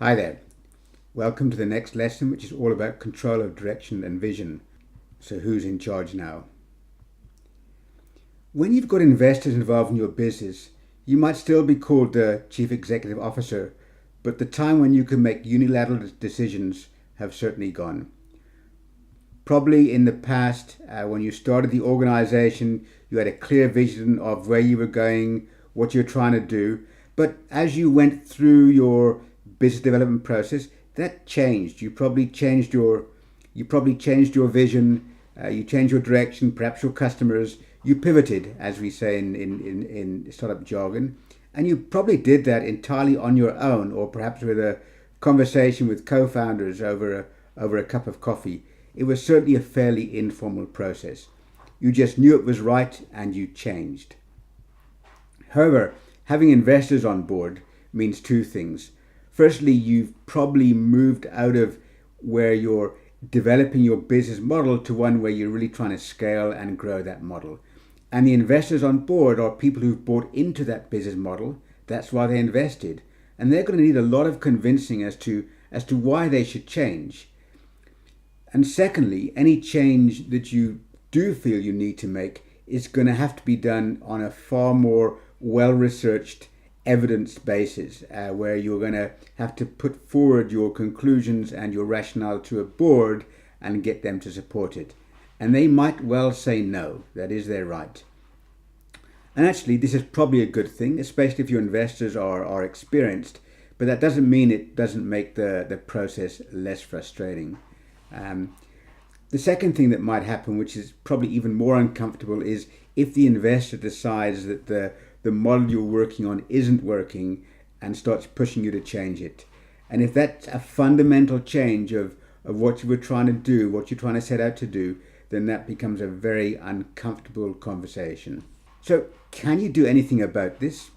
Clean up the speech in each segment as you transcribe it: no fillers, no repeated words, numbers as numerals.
Hi there. Welcome to the next lesson, which is all about control of direction and vision. So, who's in charge now? When you've got investors involved in your business, you might still be called the chief executive officer, but the time when you can make unilateral decisions have certainly gone. Probably in the past, when you started the organization, you had a clear vision of where you were going, what you're trying to do. But as you went through your business development process, that changed. You probably changed your vision. You changed your direction, perhaps your customers. You pivoted, as we say in startup jargon, and you probably did that entirely on your own, or perhaps with a conversation with co-founders over a cup of coffee. It was certainly a fairly informal process. You just knew it was right and you changed. However, having investors on board means two things. Firstly, you've probably moved out of where you're developing your business model to one where you're really trying to scale and grow that model. And the investors on board are people who've bought into that business model. That's why they invested. And they're going to need a lot of convincing as to why they should change. And secondly, any change that you do feel you need to make is going to have to be done on a far more well-researched, evidence basis, where you're going to have to put forward your conclusions and your rationale to a board and get them to support it. And they might well say no. That is their right. And actually, this is probably a good thing, especially if your investors are experienced. But that doesn't mean it doesn't make the process less frustrating. The second thing that might happen, which is probably even more uncomfortable, is if the investor decides that the model you're working on isn't working and starts pushing you to change it. And if that's a fundamental change of what you were trying to do, what you're trying to set out to do, then that becomes a very uncomfortable conversation. So, can you do anything about this?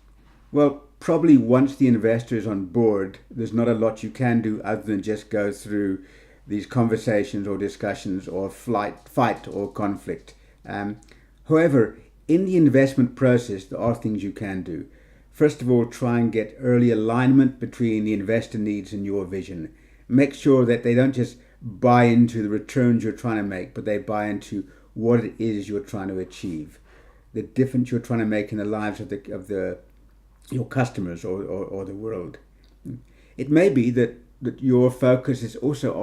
Well, probably once the investor is on board, there's not a lot you can do other than just go through these conversations or discussions or fight or conflict. However, in the investment process, there are things you can do. First of all, try and get early alignment between the investor needs and your vision. Make sure that they don't just buy into the returns you're trying to make, but they buy into what it is you're trying to achieve, the difference you're trying to make in the lives of your customers or the world. It may be that your focus is also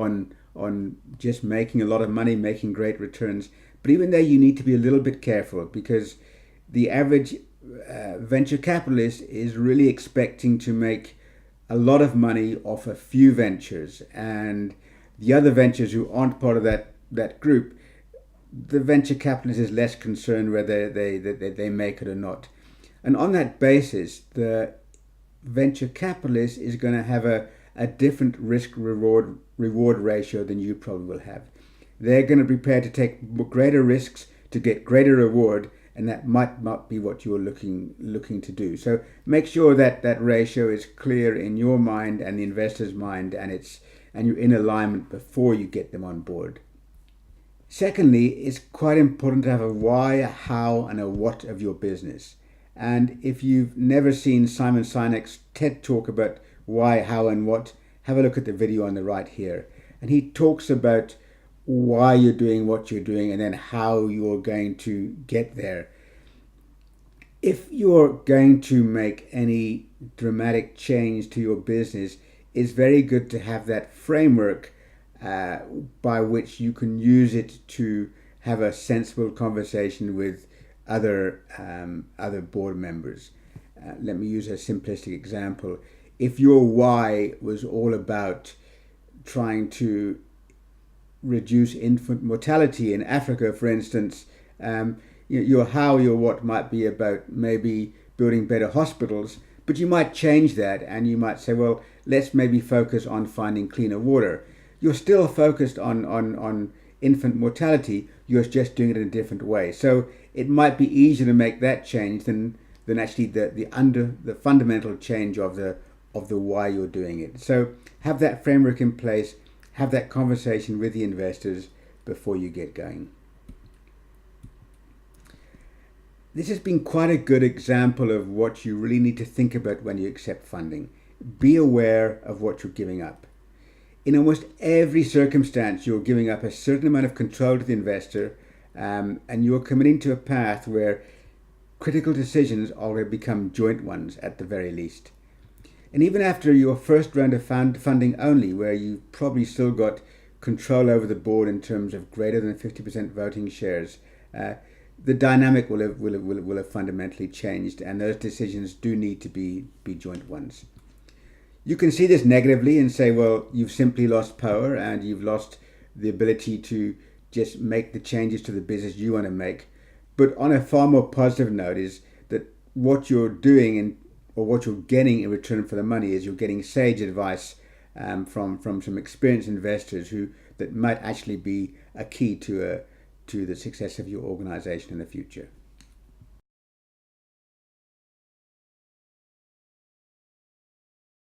on just making a lot of money, making great returns. But even there, you need to be a little bit careful, because the average venture capitalist is really expecting to make a lot of money off a few ventures, and the other ventures who aren't part of that group, the venture capitalist is less concerned whether they make it or not. And on that basis, the venture capitalist is going to have a different risk reward ratio than you probably will have. They're going to be prepared to take greater risks to get greater reward, and that might not be what you're looking to do. So make sure that that ratio is clear in your mind and the investor's mind, and you're in alignment before you get them on board. Secondly, it's quite important to have a why, a how, and a what of your business. And if you've never seen Simon Sinek's TED talk about why, how, and what, have a look at the video on the right here. And he talks about why you're doing what you're doing and then how you're going to get there. If you're going to make any dramatic change to your business, it's very good to have that framework by which you can use it to have a sensible conversation with other board members. Let me use a simplistic example. If your why was all about trying to reduce infant mortality in Africa, for instance, your how, your what might be about maybe building better hospitals, but you might change that and you might say, well, let's maybe focus on finding cleaner water. You're still focused on infant mortality, you're just doing it in a different way. So it might be easier to make that change than actually the fundamental change of the why you're doing it. So have that framework in place, have that conversation with the investors before you get going. This has been quite a good example of what you really need to think about when you accept funding. be aware of what you're giving up. In almost every circumstance, you're giving up a certain amount of control to the investor, and you're committing to a path where critical decisions already become joint ones at the very least. And even after your first round of funding only, where you've probably still got control over the board in terms of greater than 50% voting shares, the dynamic will have fundamentally changed, and those decisions do need to be joint ones. You can see this negatively and say, well, you've simply lost power and you've lost the ability to just make the changes to the business you want to make. But on a far more positive note is that what you're doing or what you're getting in return for the money is you're getting sage advice from some experienced investors that might actually be a key to the success of your organization in the future.